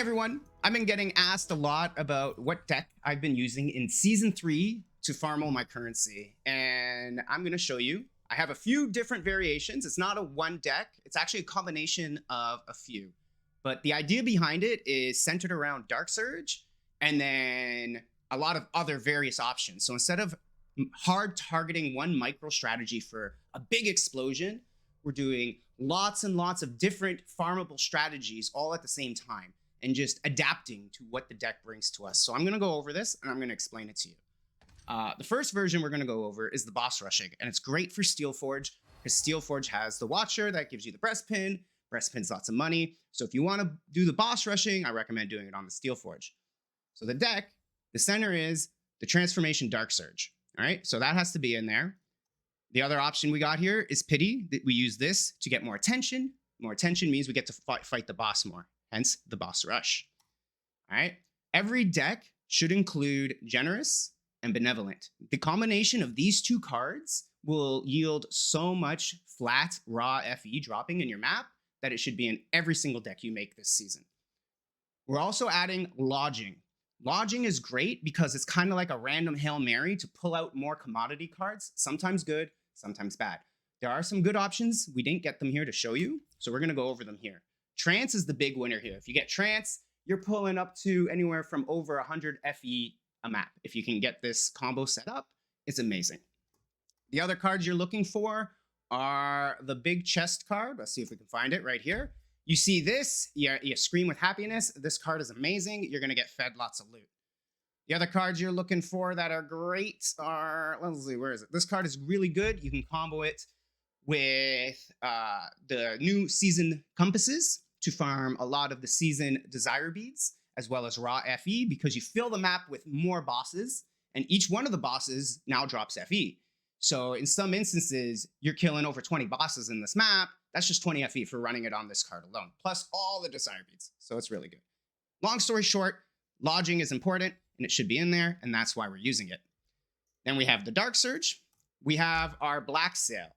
everyone, I've been getting asked a lot about what deck I've been using in Season 3 to farm all my currency, and I'm going to show you. I have a few different variations. It's not a one deck, it's actually a combination of a few. But the idea behind it is centered around Dark Surge and then a lot of other various options. So instead of hard targeting one micro strategy for a big explosion, we're doing lots and lots of different farmable strategies all at the same time and just adapting to what the deck brings to us. So I'm going to go over this and I'm going to explain it to you. The first version we're going to go over is the boss rushing, and it's great for Steelforge because Steelforge has the Watcher that gives you the breastpin. Breastpin's lots of money. So if you want to do the boss rushing, I recommend doing it on the Steelforge. So the deck, the center is the Transformation Dark Surge. All right, so that has to be in there. The other option we got here is Pity. We use this to get more attention. More attention means we get to fight the boss more, hence the boss rush. All right, every deck should include Generous and Benevolent. The combination of these two cards will yield so much flat, raw FE dropping in your map that it should be in every single deck you make this season. We're also adding Lodging. Lodging is great because it's kind of like a random Hail Mary to pull out more commodity cards, sometimes good, sometimes bad. There are some good options. We didn't get them here to show you, so we're going to go over them here. Trance is the big winner here. If you get Trance, you're pulling up to anywhere from over 100 FE a map. If you can get this combo set up, it's amazing. The other cards you're looking for are the big chest card. Let's see if we can find it right here. You see this, you scream with happiness. This card is amazing. You're going to get fed lots of loot. The other cards you're looking for that are great are, let's see, where is it? This card is really good. You can combo it with the new season compasses to farm a lot of the season desire beads, as well as raw FE, because you fill the map with more bosses, and each one of the bosses now drops FE. So in some instances, you're killing over 20 bosses in this map. That's just 20 FE for running it on this card alone, plus all the desire beads. So it's really good. Long story short, Lodging is important, and it should be in there, and that's why we're using it. Then we have the Dark Surge. We have our Black Sail.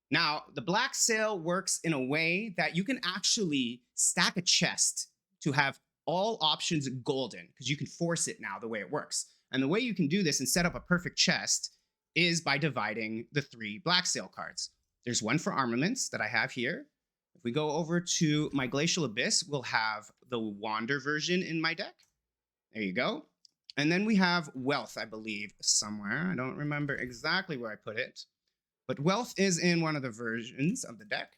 Now, the Black Sail works in a way that you can actually stack a chest to have all options golden, because you can force it now the way it works. And the way you can do this and set up a perfect chest is by dividing the 3 Black Sail cards. There's one for armaments that I have here. If we go over to my Glacial Abyss, we'll have the Wander version in my deck. There you go. And then we have Wealth, I believe, somewhere. I don't remember exactly where I put it. But Wealth is in one of the versions of the deck.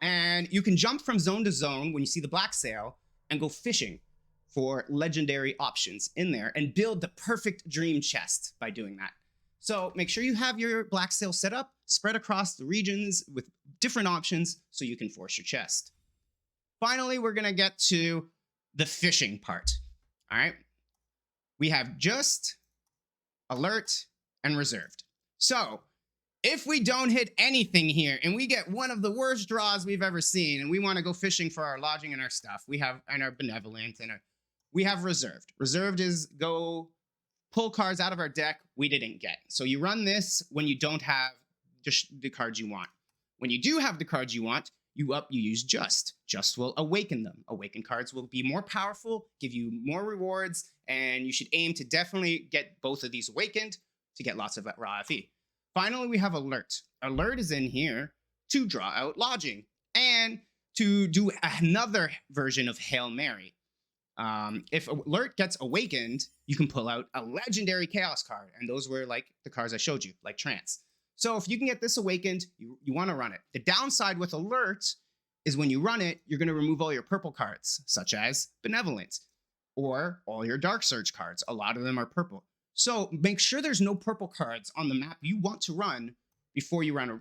And you can jump from zone to zone when you see the Black Sail and go fishing for legendary options in there and build the perfect dream chest by doing that. So make sure you have your Black Sail set up, spread across the regions with different options so you can force your chest. Finally, we're going to get to the fishing part. All right. We have Just, Alert, and Reserved. So if we don't hit anything here and we get one of the worst draws we've ever seen and we want to go fishing for our lodging and our stuff, we have and our Benevolent and we have Reserved. Reserved is go pull cards out of our deck we didn't get. So you run this when you don't have just the cards you want. When you do have the cards you want, you use Just. Just will awaken them. Awaken cards will be more powerful, give you more rewards, and you should aim to definitely get both of these awakened to get lots of raw FE. Finally, we have Alert. Alert is in here to draw out Lodging and to do another version of Hail Mary. If Alert gets awakened, you can pull out a legendary Chaos card, and those were like the cards I showed you, like Trance. So if you can get this awakened, you want to run it. The downside with Alert is when you run it, you're going to remove all your purple cards, such as Benevolent, or all your Dark Surge cards. A lot of them are purple. So make sure there's no purple cards on the map you want to run before you run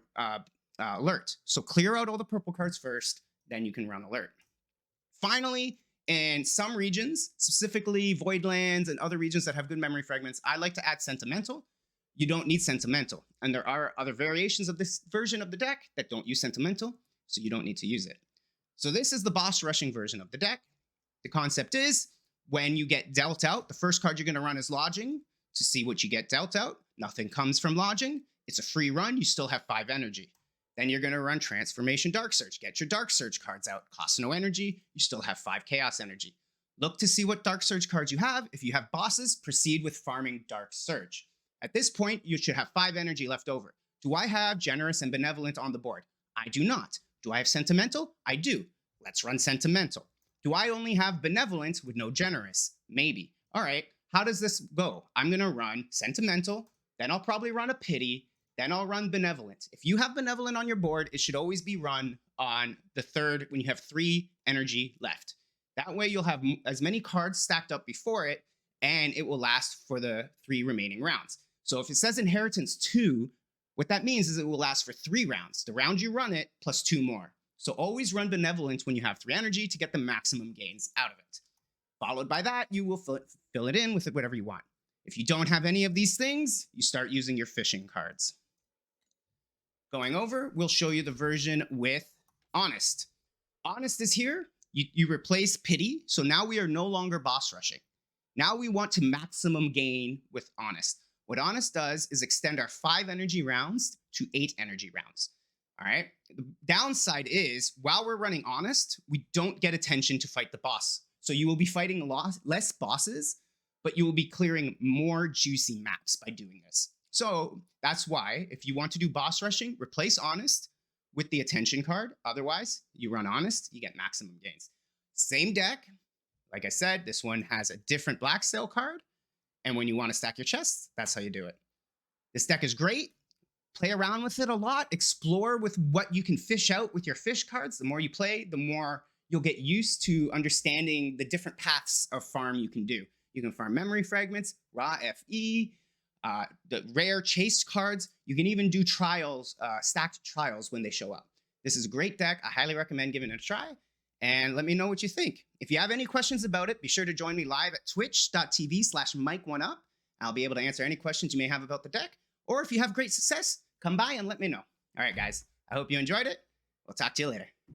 Alert. So clear out all the purple cards first, then you can run Alert. Finally, in some regions, specifically Voidlands and other regions that have good memory fragments, I like to add Sentimental. You don't need Sentimental. And there are other variations of this version of the deck that don't use Sentimental, so you don't need to use it. So this is the boss rushing version of the deck. The concept is, when you get dealt out, the first card you're going to run is Lodging to see what you get dealt out. Nothing comes from Lodging. It's a free run. You still have 5 energy. Then you're going to run Transformation Dark Surge. Get your Dark Surge cards out. Costs no energy. You still have 5 Chaos energy. Look to see what Dark Surge cards you have. If you have bosses, proceed with farming Dark Surge. At this point, you should have 5 energy left over. Do I have Generous and Benevolent on the board? I do not. Do I have Sentimental? I do. Let's run Sentimental. Do I only have Benevolent with no Generous? Maybe. All right, how does this go? I'm going to run Sentimental, then I'll probably run a Pity, then I'll run Benevolent. If you have Benevolent on your board, it should always be run on the third when you have 3 energy left. That way you'll have as many cards stacked up before it, and it will last for the 3 remaining rounds. So if it says Inheritance 2, what that means is it will last for 3 rounds. The round you run it, plus 2 more. So always run Benevolence when you have 3 energy to get the maximum gains out of it. Followed by that, you will fill it in with whatever you want. If you don't have any of these things, you start using your fishing cards. Going over, we'll show you the version with Honest. Honest is here. You replace Pity, so now we are no longer boss rushing. Now we want to maximum gain with Honest. What Honest does is extend our 5 energy rounds to 8 energy rounds. All right. The downside is while we're running Honest, we don't get attention to fight the boss. So you will be fighting less bosses, but you will be clearing more juicy maps by doing this. So that's why if you want to do boss rushing, replace Honest with the attention card. Otherwise, you run Honest, you get maximum gains. Same deck. Like I said, this one has a different Black Sail card. And when you want to stack your chests, that's how you do it. This deck is great. Play around with it a lot. Explore with what you can fish out with your fish cards. The more you play, the more you'll get used to understanding the different paths of farm you can do. You can farm memory fragments, raw FE, the rare chase cards. You can even do trials, stacked trials when they show up. This is a great deck. I highly recommend giving it a try. And let me know what you think. If you have any questions about it, be sure to join me live at twitch.tv/Mike1Up. I'll be able to answer any questions you may have about the deck. Or if you have great success, come by and let me know. All right, guys. I hope you enjoyed it. We'll talk to you later.